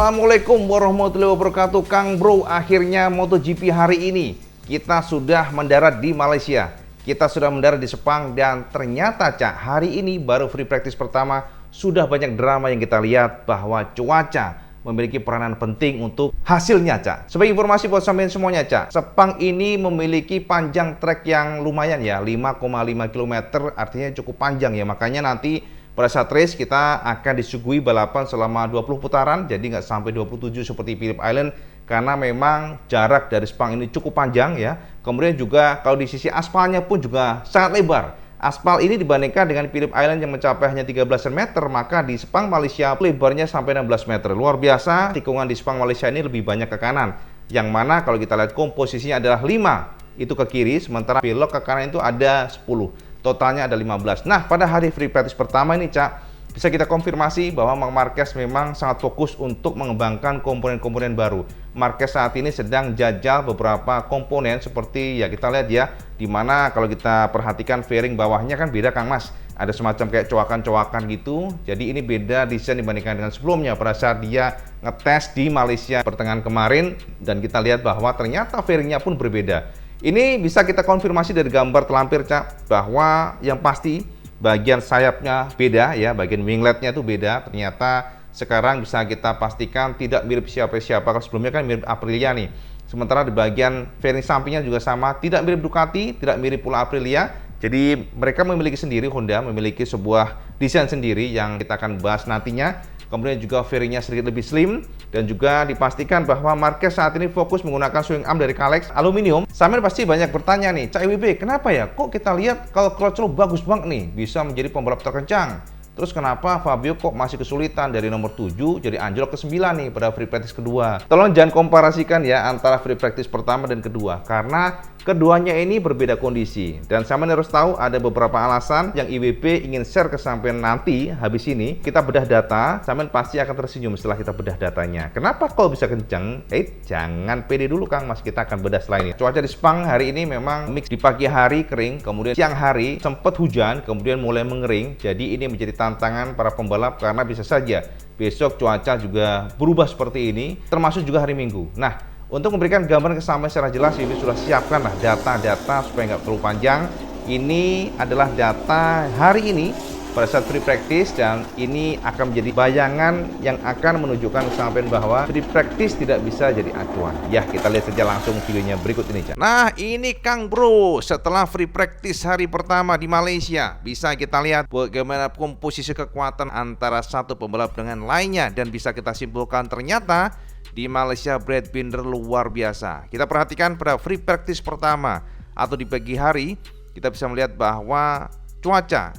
Assalamualaikum warahmatullahi wabarakatuh. Kang Bro, akhirnya MotoGP hari ini kita sudah mendarat di Malaysia. Kita sudah mendarat di Sepang dan ternyata Cak, hari ini baru free practice pertama sudah banyak drama yang kita lihat bahwa cuaca memiliki peranan penting untuk hasilnya Cak. Sebagai informasi buat sampean semuanya Cak, Sepang ini memiliki panjang trek yang lumayan ya, 5,5 km, artinya cukup panjang ya. Makanya nanti pada saat race kita akan disuguhi balapan selama 20 putaran, jadi nggak sampai 27 seperti Phillip Island, karena memang jarak dari Sepang ini cukup panjang ya. Kemudian juga kalau di sisi aspalnya pun juga sangat lebar. Aspal ini dibandingkan dengan Phillip Island yang mencapai hanya 13 meter, maka di Sepang Malaysia lebarnya sampai 16 meter. Luar biasa, tikungan di Sepang Malaysia ini lebih banyak ke kanan. Yang mana kalau kita lihat komposisinya adalah 5 itu ke kiri, sementara belok ke kanan itu ada 10. Totalnya ada 15. Nah, pada hari free practice pertama ini Cak, bisa kita konfirmasi bahwa Marc Marquez memang sangat fokus untuk mengembangkan komponen-komponen baru. Marquez saat ini sedang jajal beberapa komponen seperti ya kita lihat ya, dimana kalau kita perhatikan fairing bawahnya kan beda Kang Mas. Ada semacam kayak coakan-coakan gitu. Jadi ini beda desain dibandingkan dengan sebelumnya pada saat dia ngetes di Malaysia pertengahan kemarin, dan kita lihat bahwa ternyata fairingnya pun berbeda. Ini bisa kita konfirmasi dari gambar terlampir Cak, bahwa yang pasti bagian sayapnya beda ya, bagian wingletnya itu beda. Ternyata sekarang bisa kita pastikan tidak mirip siapa-siapa. Kalau sebelumnya kan mirip Aprilia nih. Sementara di bagian fairing sampingnya juga sama, tidak mirip Ducati, tidak mirip pula Aprilia. Jadi mereka memiliki sendiri, Honda memiliki sebuah desain sendiri yang kita akan bahas nantinya. Kemudian juga fairingnya sedikit lebih slim, dan juga dipastikan bahwa Marquez saat ini fokus menggunakan swing arm dari Kalex aluminium. Sampean pasti banyak bertanya nih, Cak IWB, kenapa ya kok kita lihat kalau Crutchlow bagus banget nih, bisa menjadi pembalap terkencang. Terus kenapa Fabio kok masih kesulitan dari nomor 7 jadi anjlok ke 9 nih pada free practice kedua. Tolong jangan komparasikan ya antara free practice pertama dan kedua, karena keduanya ini berbeda kondisi. Dan sampean harus tahu ada beberapa alasan yang IWB ingin share ke sampean nanti. Habis ini kita bedah data, sampean pasti akan tersenyum setelah kita bedah datanya. Kenapa kalau bisa kencang? Jangan pede dulu Kang Mas, kita akan bedah setelah ini. Cuaca di Sepang hari ini memang mix, di pagi hari kering, kemudian siang hari sempat hujan, kemudian mulai mengering. Jadi ini menjadi tantangan para pembalap karena bisa saja besok cuaca juga berubah seperti ini, termasuk juga hari Minggu. Nah, untuk memberikan gambaran kesamaan secara jelas, ini sudah siapkan lah data-data supaya nggak terlalu panjang. Ini adalah data hari ini pada saat free practice, dan ini akan menjadi bayangan yang akan menunjukkan kesampaian bahwa free practice tidak bisa jadi acuan. Ya, kita lihat saja langsung videonya berikut ini Cak. Nah, ini Kang Bro, setelah free practice hari pertama di Malaysia, bisa kita lihat bagaimana komposisi kekuatan antara satu pembalap dengan lainnya, dan bisa kita simpulkan ternyata di Malaysia Brad Binder luar biasa. Kita perhatikan pada free practice pertama atau di pagi hari, kita bisa melihat bahwa cuaca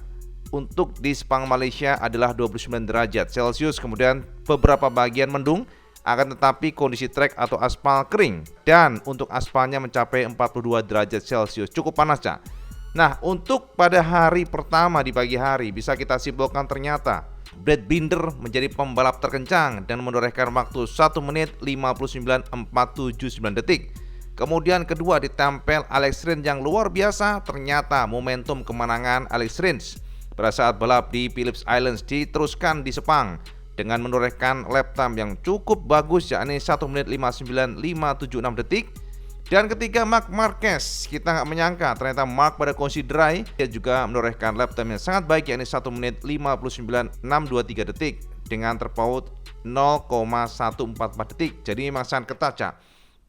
untuk di Sepang Malaysia adalah 29 derajat Celcius, kemudian beberapa bagian mendung, akan tetapi kondisi trek atau aspal kering, dan untuk aspalnya mencapai 42 derajat Celcius, cukup panas Cak. Nah, untuk pada hari pertama di pagi hari bisa kita simpulkan ternyata Brad Binder menjadi pembalap terkencang dan menorehkan waktu 1 menit 59.479 detik. Kemudian kedua ditempel Alex Rins yang luar biasa. Ternyata momentum kemenangan Alex Rins pada saat balap di Phillip Island diteruskan di Sepang dengan menorehkan lap time yang cukup bagus, yakni 1 menit 59.576 detik. Dan ketiga Marc Marquez, kita nggak menyangka ternyata Marc pada kondisi dry dia juga menorehkan lap time yang sangat baik, yakni 1 menit 59.623 detik dengan terpaut 0,144 detik. Jadi memang sangat ketat Cak.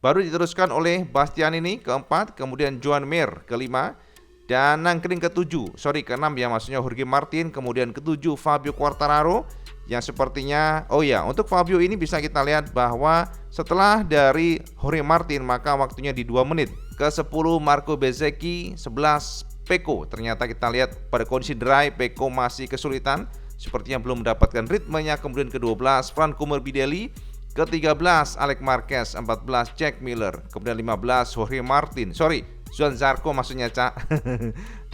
Baru diteruskan oleh Bastianini keempat, kemudian Joan Mir kelima, dan Nangkring ke-6 ya, maksudnya Jorge Martin, kemudian ke-7 Fabio Quartararo, yang sepertinya untuk Fabio ini bisa kita lihat bahwa setelah dari Jorge Martin maka waktunya di 2 menit. Ke-10 Marco Bezzecchi, 11 Pecco. Ternyata kita lihat pada kondisi dry Pecco masih kesulitan, sepertinya belum mendapatkan ritmenya. Kemudian ke-12 Franco Morbidelli, ke-13 Alex Marquez, 14 Jack Miller, kemudian 15 Jorge Martin, Joan Zarco maksudnya Cak.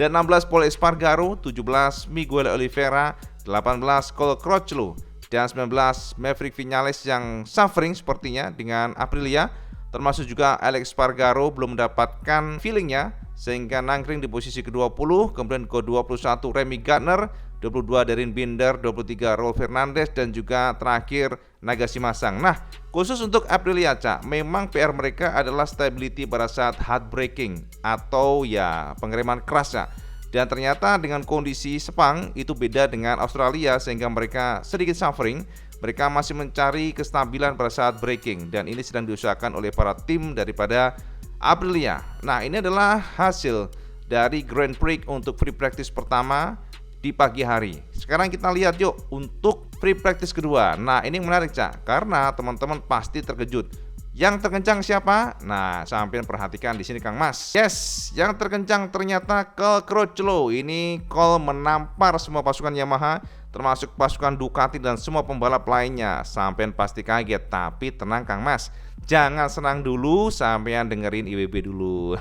Dan 16 Pol Espargaro, 17 Miguel Oliveira, 18 Cole Crutchlow, dan 19 Maverick Viñales yang suffering sepertinya dengan Aprilia. Termasuk juga Alex Espargaro belum mendapatkan feelingnya, sehingga nangkring di posisi ke-20. Kemudian ke-21 Remy Gardner, 22 Darren Binder, 23 Raul Fernandez, dan juga terakhir Nagasimasang. Nah, khusus untuk Aprilia, Cak, memang PR mereka adalah stability pada saat hard braking atau ya pengereman keras, Cak. Dan ternyata dengan kondisi Sepang itu beda dengan Australia, sehingga mereka sedikit suffering. Mereka masih mencari kestabilan pada saat braking, dan ini sedang diusahakan oleh para tim daripada Aprilia. Nah, ini adalah hasil dari Grand Prix untuk free practice pertama di pagi hari. Sekarang kita lihat yuk untuk free practice kedua. Nah, ini menarik, Cak, karena teman-teman pasti terkejut. Yang terkencang siapa? Nah, sampean perhatikan di sini, Kang Mas. Yes, yang terkencang ternyata Cal Crutchlow. Ini Cal menampar semua pasukan Yamaha, termasuk pasukan Ducati dan semua pembalap lainnya. Sampean pasti kaget, tapi tenang, Kang Mas. Jangan senang dulu, sampean dengerin IWB dulu.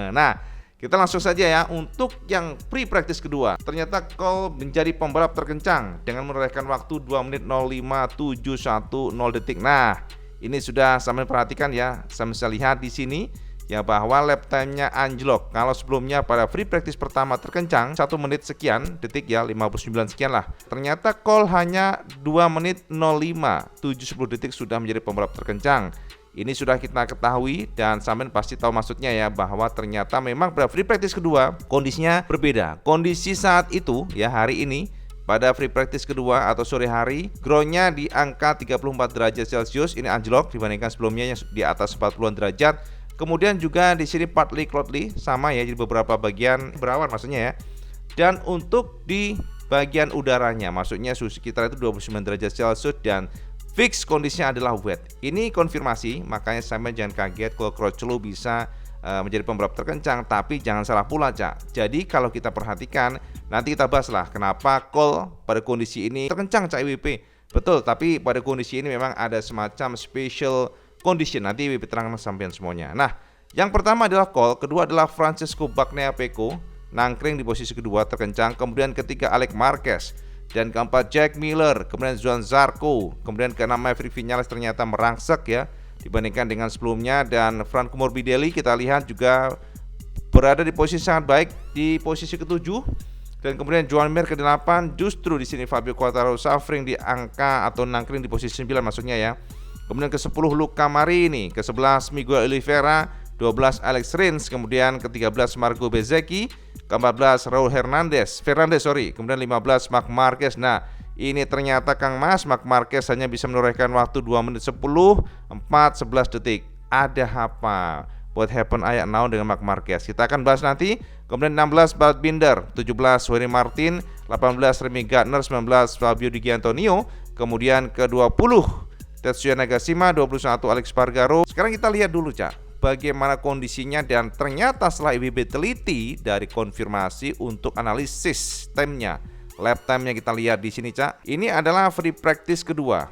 Nah, kita langsung saja ya untuk yang free practice kedua. Ternyata Cal menjadi pembalap terkencang dengan menorehkan waktu 2 menit 05.710 detik. Nah, ini sudah sampai perhatikan ya, saya bisa lihat di sini ya bahwa lap time-nya anjlok. Kalau sebelumnya pada free practice pertama terkencang 1 menit sekian detik ya, 59 sekian lah. Ternyata Cal hanya 2 menit 05.710 detik sudah menjadi pembalap terkencang. Ini sudah kita ketahui dan sampean pasti tahu maksudnya ya, bahwa ternyata memang pada free practice kedua kondisinya berbeda. Kondisi saat itu ya, hari ini pada free practice kedua atau sore hari, groundnya di angka 34 derajat Celcius, ini anjlok dibandingkan sebelumnya yang di atas 40-an derajat. Kemudian juga di sini partly cloudy, sama ya, jadi beberapa bagian berawan maksudnya ya. Dan untuk di bagian udaranya, maksudnya suhu sekitar itu 29 derajat Celcius dan fix kondisinya adalah wet. Ini konfirmasi, makanya sampai jangan kaget kalau Crutchlow bisa menjadi pembalap terkencang, tapi jangan salah pula, Cak. Jadi kalau kita perhatikan, nanti kita bahas lah kenapa Cal pada kondisi ini terkencang, Cak IWP. Betul, tapi pada kondisi ini memang ada semacam special condition. Nanti IWP terangkan sampean semuanya. Nah, yang pertama adalah Cal, kedua adalah Francesco Bagnaia-Pecco, nangkring di posisi kedua terkencang, kemudian ketiga Alex Marquez, dan keempat Jack Miller, kemudian Johan Zarco, kemudian keenam Maverick Vinales ternyata merangsek ya dibandingkan dengan sebelumnya, dan Franco Morbidelli kita lihat juga berada di posisi sangat baik di posisi ketujuh, dan kemudian Joan Mir ke-8. Justru di sini Fabio Quartararo suffering di angka atau nangkring di posisi 9 maksudnya ya. Kemudian ke-10 Luca Marini, ke-11 Miguel Oliveira, 12 Alex Rins, kemudian ke-13 Marco Bezzecchi, ke-14 Raul Fernandez, kemudian 15 Marc Marquez. Nah, ini ternyata Kang Mas, Marc Marquez hanya bisa menorehkan waktu 2 menit 10.411 detik. Ada apa? What happened ayat now dengan Marc Marquez? Kita akan bahas nanti. Kemudian 16 Brad Binder, 17 Jorge Martin, 18 Remy Gardner, 19 Fabio Di Giannantonio, kemudian ke-20 Tetsuya Nagashima, 21 Alex Spargaro. Sekarang kita lihat dulu, Cak, bagaimana kondisinya, dan ternyata setelah IWB teliti dari konfirmasi untuk analisis time-nya, lap time-nya kita lihat di sini, Cak. Ini adalah free practice kedua.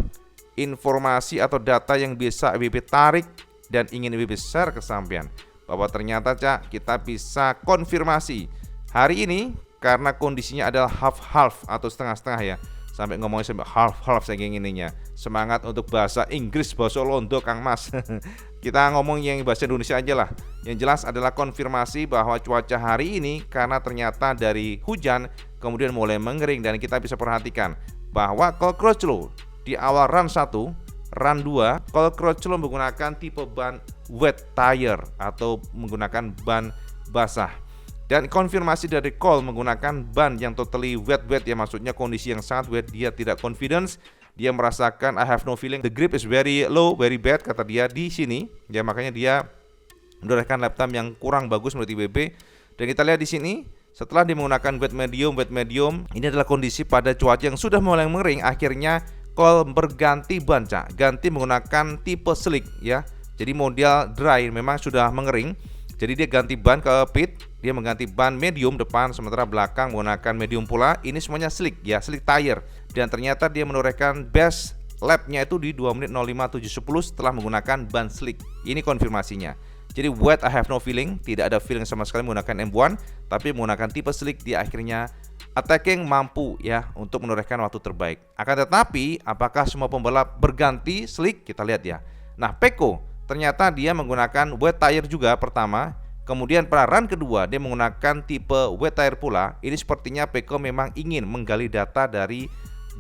Informasi atau data yang bisa IWB tarik dan ingin IWB share ke sampean, bahwa ternyata, Cak, kita bisa konfirmasi hari ini karena kondisinya adalah half-half atau setengah-setengah ya. Sampai ngomongnya sampai half-half saking ininya. Semangat untuk bahasa Inggris, bahasa Londo, Kang Mas. Kita ngomong yang bahasa Indonesia aja lah. Yang jelas adalah konfirmasi bahwa cuaca hari ini karena ternyata dari hujan kemudian mulai mengering, dan kita bisa perhatikan bahwa Cal Crutchlow di awal run 1, run 2, Cal Crutchlow menggunakan tipe ban wet tire atau menggunakan ban basah. Dan konfirmasi dari Cal menggunakan ban yang totally wet ya, maksudnya kondisi yang sangat wet. Dia tidak confidence, dia merasakan I have no feeling, the grip is very low, very bad, kata dia di sini. Ya, makanya dia menorehkan lap time yang kurang bagus menurut IWB. Dan kita lihat di sini, setelah dia menggunakan wet medium, ini adalah kondisi pada cuaca yang sudah mulai mengering. Akhirnya Cal berganti ban, Cak, ganti menggunakan tipe slick ya. Jadi model dry memang sudah mengering. Jadi dia ganti ban ke pit, dia mengganti ban medium depan, sementara belakang menggunakan medium pula. Ini semuanya slick ya, slick tire. Dan ternyata dia menorehkan best lap-nya itu di 2 menit 05.710 setelah menggunakan ban slick. Ini konfirmasinya. Jadi wet I have no feeling, tidak ada feeling sama sekali menggunakan M1, tapi menggunakan tipe slick dia akhirnya attacking mampu ya untuk menorehkan waktu terbaik. Akan tetapi apakah semua pembalap berganti slick? Kita lihat ya. Nah, Pecco ternyata dia menggunakan wet tire juga pertama, Kemudian pada run kedua dia menggunakan tipe wet tire pula. Ini sepertinya Pecco memang ingin menggali data dari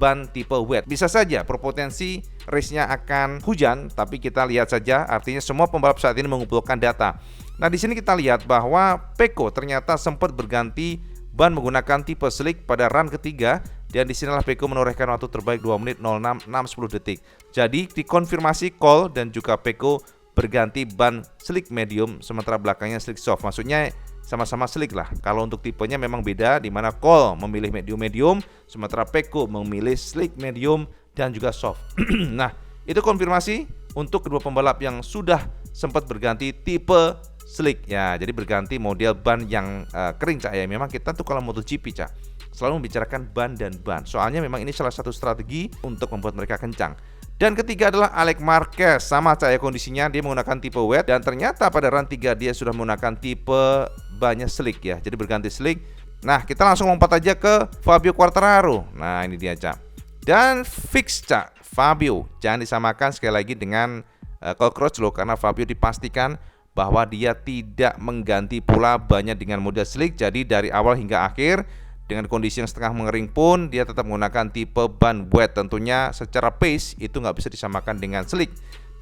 ban tipe wet. Bisa saja berpotensi race-nya akan hujan, tapi kita lihat saja, artinya semua pembalap saat ini mengumpulkan data. Nah, di sini kita lihat bahwa Pecco ternyata sempat berganti ban menggunakan tipe slick pada run ketiga, dan disinilah Pecco menorehkan waktu terbaik 2 menit 06.610 detik. Jadi dikonfirmasi Cole dan juga Pecco berganti ban slick medium, sementara belakangnya slick soft. Maksudnya sama-sama slick lah. Kalau untuk tipenya memang beda, di mana Cole memilih medium, sementara Pecco memilih slick medium dan juga soft. Nah, itu konfirmasi untuk kedua pembalap yang sudah sempat berganti tipe slick ya. Jadi berganti model ban yang kering, Cak ya. Memang kita tuh kalau MotoGP, Cak, selalu membicarakan ban dan ban. Soalnya memang ini salah satu strategi untuk membuat mereka kencang. Dan ketiga adalah Alex Marquez, sama Cak ya kondisinya, dia menggunakan tipe wet, dan ternyata pada run 3 dia sudah menggunakan tipe bannya slick ya. Jadi berganti slick. Nah, kita langsung lompat aja ke Fabio Quartararo. Nah, ini dia, Cak. Dan fix, Cak, Fabio jangan disamakan sekali lagi dengan Cole Crutchlow, karena Fabio dipastikan bahwa dia tidak mengganti pula bannya dengan model slick. Jadi dari awal hingga akhir dengan kondisi yang setengah mengering pun dia tetap menggunakan tipe ban wet. Tentunya secara pace itu nggak bisa disamakan dengan slick,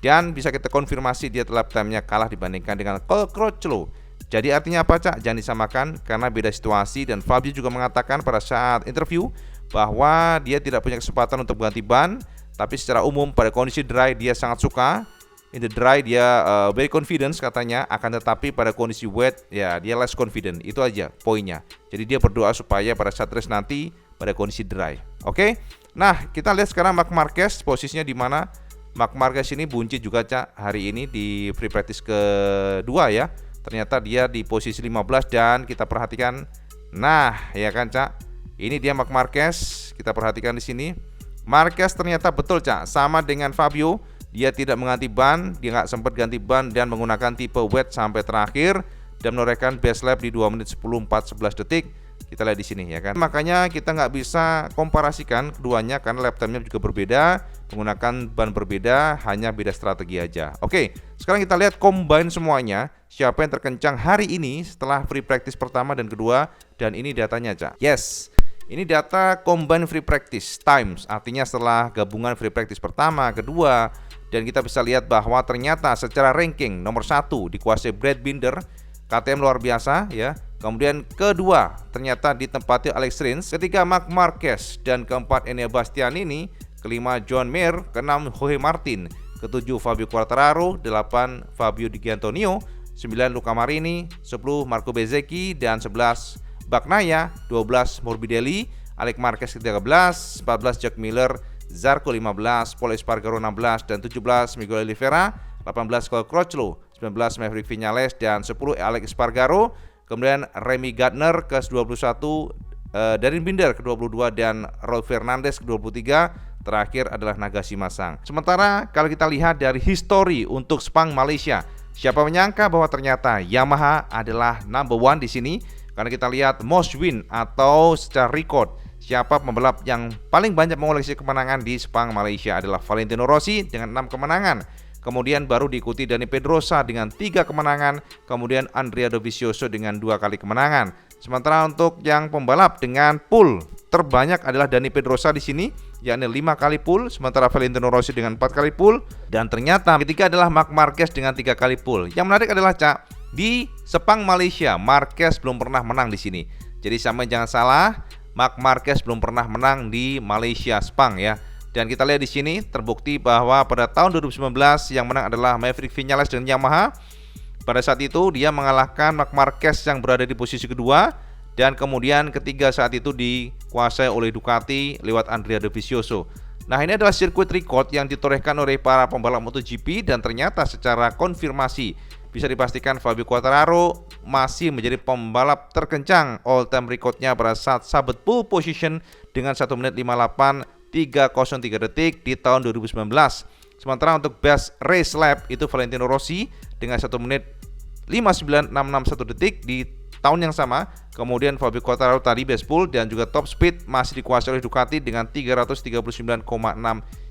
dan bisa kita konfirmasi dia lap time-nya kalah dibandingkan dengan Cole Crutchlow. Jadi artinya apa, Cak? Jangan disamakan karena beda situasi. Dan Fabio juga mengatakan pada saat interview bahwa dia tidak punya kesempatan untuk mengganti ban, tapi secara umum pada kondisi dry dia sangat suka. In the dry dia very confident katanya, akan tetapi pada kondisi wet ya dia less confident. Itu aja poinnya. Jadi dia berdoa supaya pada saat race nanti pada kondisi dry. Oke. Nah, kita lihat sekarang Marc Marquez posisinya di mana. Marc Marquez ini buncit juga, Cak, hari ini di free practice kedua ya. Ternyata dia di posisi 15 dan kita perhatikan. Nah, ya kan, Cak. Ini dia Marc Marquez. Kita perhatikan di sini. Marquez ternyata betul, Cak, sama dengan Fabio. Dia tidak mengganti ban, dia nggak sempat ganti ban dan menggunakan tipe wet sampai terakhir dan menorehkan best lap di 2 menit 10.411 detik. Kita lihat di sini ya kan. Makanya kita nggak bisa komparasikan keduanya karena lap time-nya juga berbeda, menggunakan ban berbeda, hanya beda strategi aja. Oke, sekarang kita lihat combine semuanya. Siapa yang terkencang hari ini setelah free practice pertama dan kedua, dan ini datanya, Cak. Yes. Ini data combine free practice times, artinya setelah gabungan free practice pertama, kedua, dan kita bisa lihat bahwa ternyata secara ranking nomor 1 dikuasai Brad Binder, KTM luar biasa ya. Kemudian kedua ternyata ditempati Alex Rins, ketiga Marc Marquez, dan keempat Enea Bastianini, kelima John Mir, keenam Jorge Martin, ketujuh Fabio Quartararo, 8 Fabio Di Giannantonio, 9 Luca Marini, 10 Marco Bezzecchi, dan 11 Bagnaia, 12 Morbidelli, Alex Marquez ke-13, 14 Jack Miller, Zarco 15, Pol Espargaro 16, dan 17 Miguel Oliveira, 18 Cole Crutchlow, 19 Maverick Viñales, dan 10 Alex Espargaro. Kemudian Remy Gardner ke-21, Darren Binder ke-22, dan Raul Fernandez ke-23. Terakhir adalah Nagasi Masang. Sementara kalau kita lihat dari histori untuk Sepang Malaysia, siapa menyangka bahwa ternyata Yamaha adalah number one di sini. Karena kita lihat most win atau secara record, siapa pembalap yang paling banyak mengoleksi kemenangan di Sepang Malaysia adalah Valentino Rossi dengan 6 kemenangan. Kemudian baru diikuti Dani Pedrosa dengan 3 kemenangan. Kemudian Andrea Dovizioso dengan 2 kali kemenangan. Sementara untuk yang pembalap dengan pole terbanyak adalah Dani Pedrosa di sini, yakni 5 kali pole. Sementara Valentino Rossi dengan 4 kali pole. Dan ternyata ketiga adalah Marc Marquez dengan 3 kali pole. Yang menarik adalah, Cak, di Sepang Malaysia, Marquez belum pernah menang di sini. Jadi sama jangan salah, Marc Marquez belum pernah menang di Malaysia Sepang ya. Dan kita lihat di sini terbukti bahwa pada tahun 2019 yang menang adalah Maverick Viñales dengan Yamaha. Pada saat itu dia mengalahkan Marc Marquez yang berada di posisi kedua, dan kemudian ketiga saat itu dikuasai oleh Ducati lewat Andrea Dovizioso. Nah, ini adalah sirkuit record yang ditorehkan oleh para pembalap MotoGP, dan ternyata secara konfirmasi bisa dipastikan Fabio Quartararo masih menjadi pembalap terkencang. All time recordnya pada saat sabet pole position dengan 1 menit 58.303 detik di tahun 2019. Sementara untuk best race lap itu Valentino Rossi dengan 1 menit 59.661 detik di tahun yang sama. Kemudian Fabio Quartararo tadi best pole, dan juga top speed masih dikuasai oleh Ducati dengan 339,6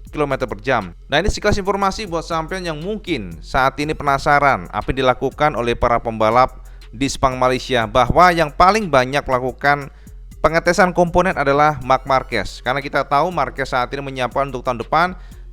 km per jam. Nah, ini sekilas informasi buat sampean yang mungkin saat ini penasaran apa yang dilakukan oleh para pembalap di Sepang Malaysia, bahwa yang paling banyak melakukan pengetesan komponen adalah Marc Marquez. Karena kita tahu Marquez saat ini menyiapkan untuk tahun depan,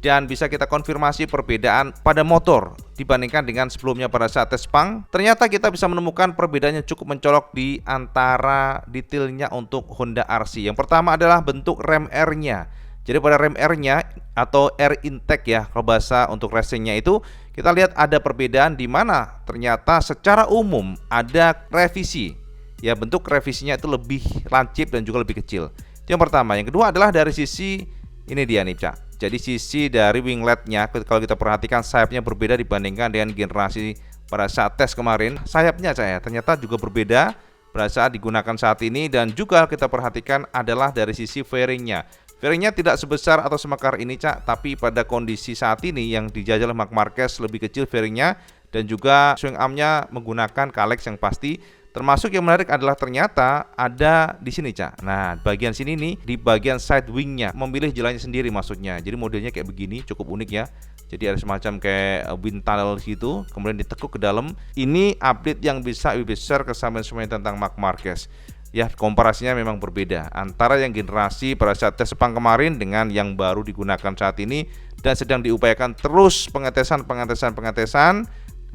dan bisa kita konfirmasi perbedaan pada motor dibandingkan dengan sebelumnya pada saat tes Sepang. Ternyata kita bisa menemukan perbedaan yang cukup mencolok di antara detailnya untuk Honda RC. Yang pertama adalah bentuk rem R-nya. Jadi pada rem R-nya atau air intake ya, kalau bahasa untuk racingnya itu, kita lihat ada perbedaan di mana ternyata secara umum ada revisi. Ya, bentuk revisinya itu lebih lancip dan juga lebih kecil. Itu yang pertama. Yang kedua adalah dari sisi ini dia nih, Cak. Jadi sisi dari wingletnya, kalau kita perhatikan sayapnya berbeda dibandingkan dengan generasi pada saat tes kemarin. Sayapnya saya ternyata juga berbeda pada saat digunakan saat ini, dan juga kita perhatikan adalah dari sisi fairingnya. Fairingnya tidak sebesar atau semekar ini, Cak, tapi pada kondisi saat ini yang dijajal oleh Marc Marquez lebih kecil fairingnya, dan juga swing armnya menggunakan Kalex yang pasti. Termasuk yang menarik adalah ternyata ada di sini, Cak. Nah, bagian sini nih, di bagian side wingnya memilih jalannya sendiri maksudnya. Jadi modelnya kayak begini, cukup unik ya. Jadi ada semacam kayak wind tunnel gitu, kemudian ditekuk ke dalam. Ini update yang bisa lebih besar kesamaan semuanya tentang Marc Marquez. Ya, komparasinya memang berbeda antara yang generasi pada saat tes Sepang kemarin dengan yang baru digunakan saat ini, dan sedang diupayakan terus pengetesan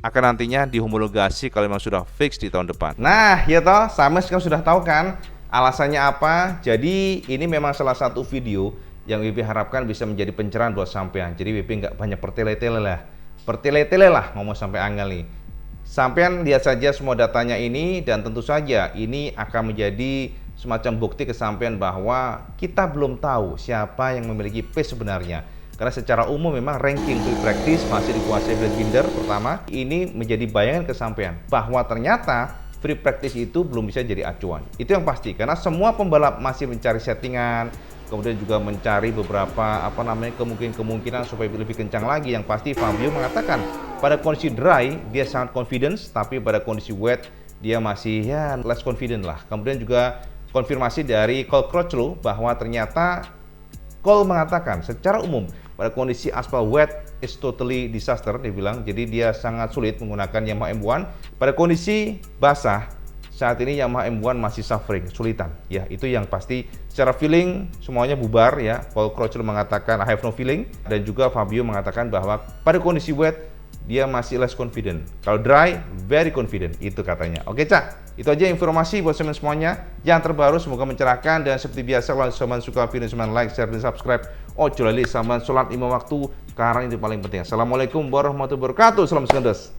akan nantinya dihomologasi kalau memang sudah fix di tahun depan. Nah, ya toh, sama sekarang sudah tahu kan alasannya apa. Jadi ini memang salah satu video yang WP harapkan bisa menjadi pencerahan buat sampean. Jadi WP nggak banyak bertele-tele lah ngomong sampai angel nih. Sampean lihat saja semua datanya ini, dan tentu saja ini akan menjadi semacam bukti kesampaian bahwa kita belum tahu siapa yang memiliki pace sebenarnya. Karena secara umum memang ranking free practice masih dikuasai Brad Binder pertama. Ini menjadi bayangan kesampaian bahwa ternyata free practice itu belum bisa jadi acuan. Itu yang pasti, karena semua pembalap masih mencari settingan, kemudian juga mencari beberapa kemungkinan supaya lebih kencang lagi. Yang pasti Fabio mengatakan pada kondisi dry dia sangat confidence, tapi pada kondisi wet dia masih ya less confident lah. Kemudian juga konfirmasi dari Cole Crutchlow bahwa ternyata Cole mengatakan secara umum pada kondisi aspal wet is totally disaster, dia bilang. Jadi dia sangat sulit menggunakan Yamaha M1. Pada kondisi basah saat ini Yamaha M1 masih suffering, kesulitan. Ya, itu yang pasti. Secara feeling semuanya bubar ya. Paul Crutchlow mengatakan I have no feeling, dan juga Fabio mengatakan bahwa pada kondisi wet dia masih less confident. Kalau dry, very confident, itu katanya. Oke, Cak, itu aja informasi buat semuanya yang terbaru. Semoga mencerahkan, dan seperti biasa kalau teman suka video, teman like, share, dan subscribe. Ojo lali sama sholat 5 waktu, sekarang itu paling penting. Assalamualaikum warahmatullahi wabarakatuh. Salam segendos.